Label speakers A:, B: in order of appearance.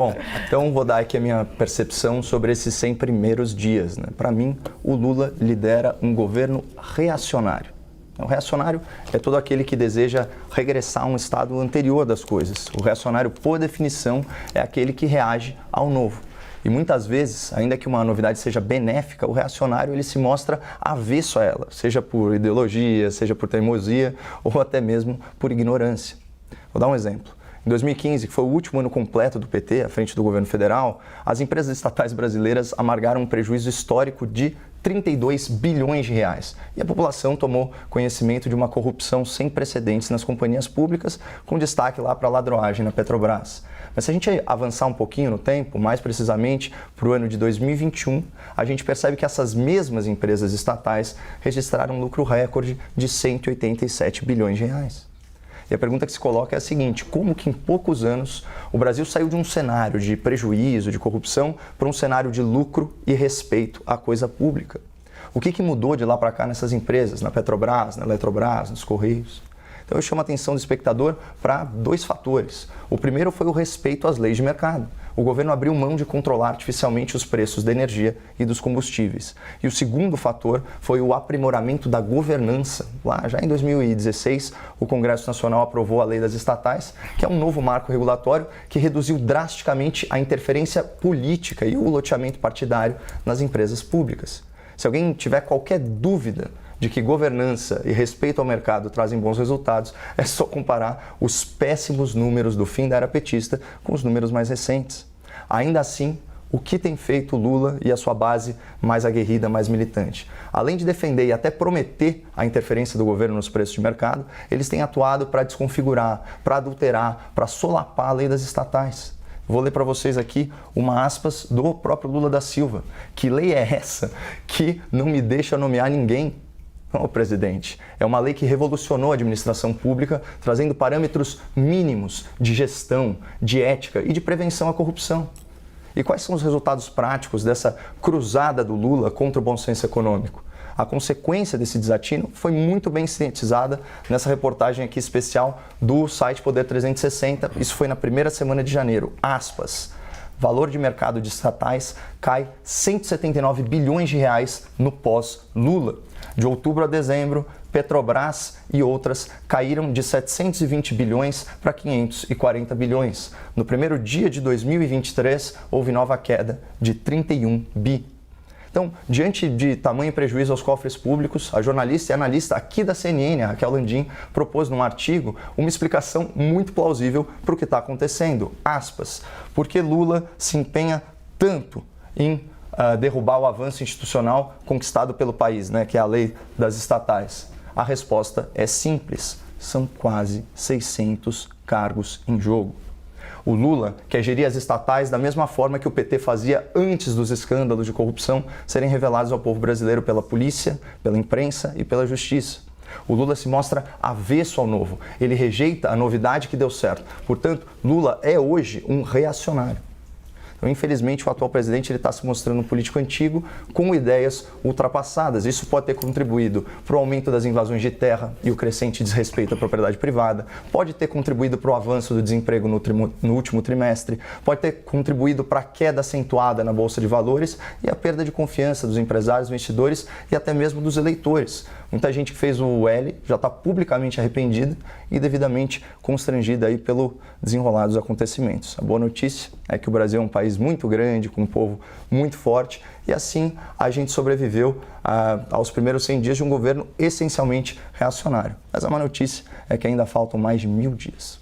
A: Bom, então vou dar aqui a minha percepção sobre esses 100 primeiros dias, né? Para mim, o Lula lidera um governo reacionário. O reacionário é todo aquele que deseja regressar a um estado anterior das coisas. O reacionário, por definição, é aquele que reage ao novo. E muitas vezes, ainda que uma novidade seja benéfica, o reacionário ele se mostra avesso a ela, seja por ideologia, seja por teimosia ou até mesmo por ignorância. Vou dar um exemplo. Em 2015, que foi o último ano completo do PT à frente do governo federal, as empresas estatais brasileiras amargaram um prejuízo histórico de 32 bilhões de reais. E a população tomou conhecimento de uma corrupção sem precedentes nas companhias públicas, com destaque lá para a ladroagem na Petrobras. Mas se a gente avançar um pouquinho no tempo, mais precisamente para o ano de 2021, a gente percebe que essas mesmas empresas estatais registraram um lucro recorde de 187 bilhões de reais. E a pergunta que se coloca é a seguinte: como que em poucos anos o Brasil saiu de um cenário de prejuízo, de corrupção, para um cenário de lucro e respeito à coisa pública? O que mudou de lá para cá nessas empresas, na Petrobras, na Eletrobras, nos Correios? Então eu chamo a atenção do espectador para dois fatores. O primeiro foi o respeito às leis de mercado. O governo abriu mão de controlar artificialmente os preços da energia e dos combustíveis. E o segundo fator foi o aprimoramento da governança. Lá, já em 2016, o Congresso Nacional aprovou a Lei das Estatais, que é um novo marco regulatório que reduziu drasticamente a interferência política e o loteamento partidário nas empresas públicas. Se alguém tiver qualquer dúvida de que governança e respeito ao mercado trazem bons resultados, é só comparar os péssimos números do fim da era petista com os números mais recentes. Ainda assim, o que tem feito Lula e a sua base mais aguerrida, mais militante? Além de defender e até prometer a interferência do governo nos preços de mercado, eles têm atuado para desconfigurar, para adulterar, para solapar a lei das estatais. Vou ler para vocês aqui uma aspas do próprio Lula da Silva. Que lei é essa que não me deixa nomear ninguém? Não, presidente, é uma lei que revolucionou a administração pública, trazendo parâmetros mínimos de gestão, de ética e de prevenção à corrupção. E quais são os resultados práticos dessa cruzada do Lula contra o bom senso econômico? A consequência desse desatino foi muito bem sintetizada nessa reportagem aqui especial do site Poder 360. Isso foi na primeira semana de janeiro. Aspas. Valor de mercado de estatais cai 179 bilhões de reais no pós-Lula. De outubro a dezembro, Petrobras e outras caíram de 720 bilhões para 540 bilhões. No primeiro dia de 2023, houve nova queda de 31 bi. Então, diante de tamanho prejuízo aos cofres públicos, a jornalista e analista aqui da CNN, a Raquel Landim, propôs num artigo uma explicação muito plausível para o que está acontecendo. Aspas, por que Lula se empenha tanto em derrubar o avanço institucional conquistado pelo país, né, que é a lei das estatais? A resposta é simples, são quase 600 cargos em jogo. O Lula quer gerir as estatais da mesma forma que o PT fazia antes dos escândalos de corrupção serem revelados ao povo brasileiro pela polícia, pela imprensa e pela justiça. O Lula se mostra avesso ao novo, ele rejeita a novidade que deu certo. Portanto, Lula é hoje um reacionário. Então, infelizmente, o atual presidente está se mostrando um político antigo com ideias ultrapassadas. Isso pode ter contribuído para o aumento das invasões de terra e o crescente desrespeito à propriedade privada, pode ter contribuído para o avanço do desemprego no último trimestre, pode ter contribuído para a queda acentuada na Bolsa de Valores e a perda de confiança dos empresários, investidores e até mesmo dos eleitores. Muita gente que fez o L já está publicamente arrependida e devidamente constrangida aí pelo desenrolar dos acontecimentos. A boa notícia é que o Brasil é um país muito grande, com um povo muito forte, e assim a gente sobreviveu aos primeiros 100 dias de um governo essencialmente reacionário. Mas a má notícia é que ainda faltam mais de 1000 dias.